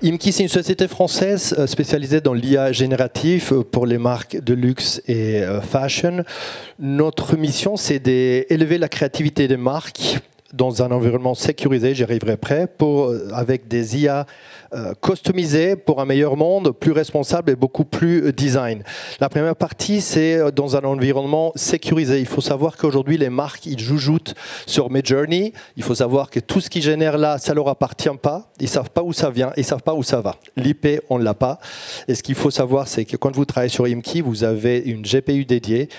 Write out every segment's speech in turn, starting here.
IMKI, c'est une société française spécialisée dans l'IA générative pour les marques de luxe et fashion. Notre mission, c'est d'élever la créativité des marques dans un environnement sécurisé, j'y arriverai après, avec des IA customisées pour un meilleur monde, plus responsable et beaucoup plus design. La première partie, c'est dans un environnement sécurisé. Il faut savoir qu'aujourd'hui, les marques, ils joujoutent sur Midjourney. Il faut savoir que tout ce qu'ils génèrent là, ça ne leur appartient pas. Ils ne savent pas où ça vient, ils ne savent pas où ça va. L'IP, on ne l'a pas. Et ce qu'il faut savoir, c'est que quand vous travaillez sur IMKI, vous avez une GPU dédiée,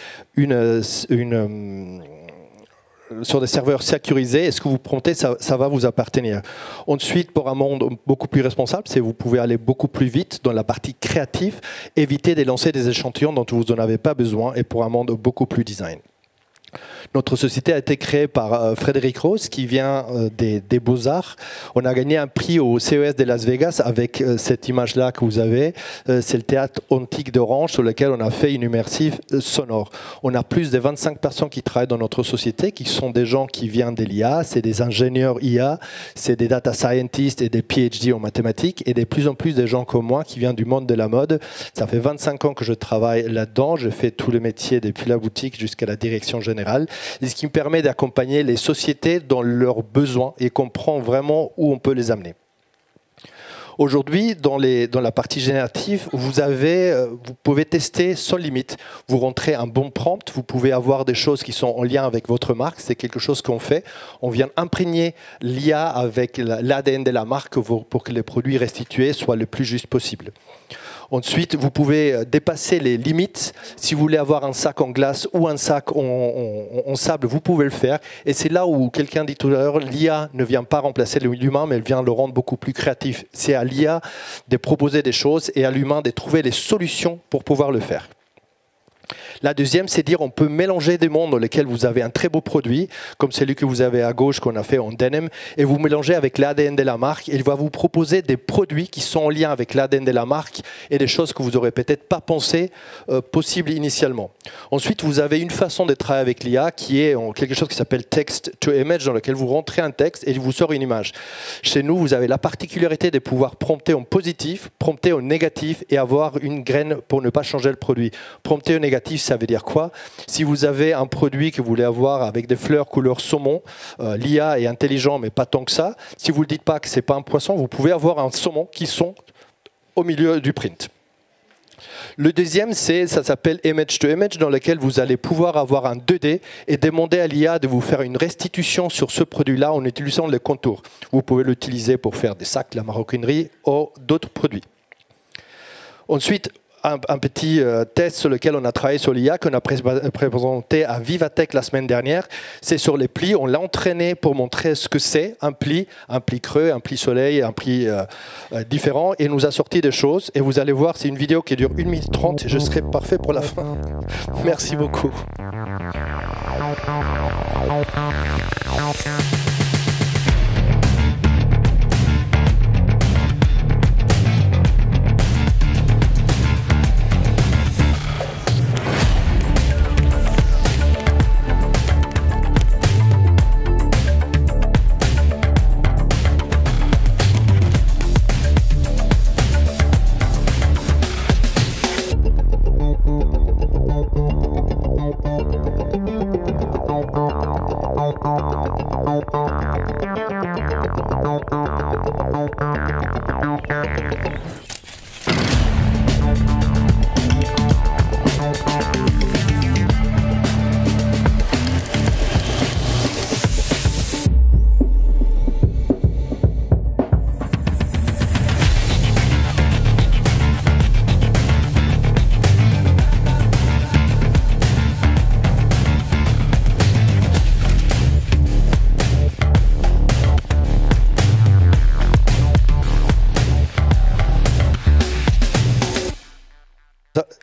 sur des serveurs sécurisés, et ce que vous promptez, ça va vous appartenir. Ensuite, pour un monde beaucoup plus responsable, c'est que vous pouvez aller beaucoup plus vite dans la partie créative, éviter de lancer des échantillons dont vous n'en avez pas besoin, et pour un monde beaucoup plus design. Notre société a été créée par Frédéric Rose, qui vient des Beaux-Arts. On a gagné un prix au CES de Las Vegas avec cette image-là que vous avez. C'est le théâtre antique d'Orange sur lequel on a fait une immersive sonore. On a plus de 25 personnes qui travaillent dans notre société, qui sont des gens qui viennent de l'IA, c'est des ingénieurs IA, c'est des data scientists et des PhD en mathématiques, et de plus en plus des gens comme moi qui viennent du monde de la mode. Ça fait 25 ans que je travaille là-dedans. Je fais tous les métiers depuis la boutique jusqu'à la direction générale. Et ce qui me permet d'accompagner les sociétés dans leurs besoins et comprendre vraiment où on peut les amener. Aujourd'hui, dans la partie générative, vous pouvez tester sans limite. Vous rentrez un bon prompt, vous pouvez avoir des choses qui sont en lien avec votre marque. C'est quelque chose qu'on fait. On vient imprégner l'IA avec l'ADN de la marque pour que les produits restitués soient le plus juste possible. Ensuite, vous pouvez dépasser les limites. Si vous voulez avoir un sac en glace ou un sac en sable, vous pouvez le faire. Et c'est là où quelqu'un dit tout à l'heure, l'IA ne vient pas remplacer l'humain, mais elle vient le rendre beaucoup plus créatif. C'est à l'IA de proposer des choses et à l'humain de trouver les solutions pour pouvoir le faire. La deuxième, c'est dire on peut mélanger des mondes dans lesquels vous avez un très beau produit, comme celui que vous avez à gauche qu'on a fait en denim, et vous mélangez avec l'ADN de la marque, et il va vous proposer des produits qui sont en lien avec l'ADN de la marque et des choses que vous n'aurez peut-être pas pensé possibles initialement. Ensuite, vous avez une façon de travailler avec l'IA qui est quelque chose qui s'appelle text to image, dans lequel vous rentrez un texte et il vous sort une image. Chez nous, vous avez la particularité de pouvoir prompter en positif, prompter en négatif et avoir une graine pour ne pas changer le produit. Prompter en négatif, ça veut dire quoi? Si vous avez un produit que vous voulez avoir avec des fleurs couleur saumon, l'IA est intelligent mais pas tant que ça. Si vous ne dites pas que ce n'est pas un poisson, vous pouvez avoir un saumon qui sont au milieu du print. Le deuxième, ça s'appelle Image to Image, dans lequel vous allez pouvoir avoir un 2D et demander à l'IA de vous faire une restitution sur ce produit-là en utilisant les contours. Vous pouvez l'utiliser pour faire des sacs, la maroquinerie ou d'autres produits. Ensuite, un petit test sur lequel on a travaillé sur l'IA, qu'on a présenté à Vivatech la semaine dernière, c'est sur les plis. On l'a entraîné pour montrer ce que c'est un pli creux, un pli soleil, un pli différent, et nous a sorti des choses. Et vous allez voir, c'est une vidéo qui dure 1 minute 30 et je serai parfait pour la fin. Merci beaucoup.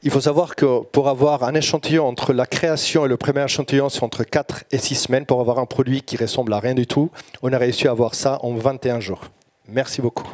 Il faut savoir que pour avoir un échantillon entre la création et le premier échantillon, c'est entre 4 et 6 semaines. Pour avoir un produit qui ressemble à rien du tout, on a réussi à avoir ça en 21 jours. Merci beaucoup.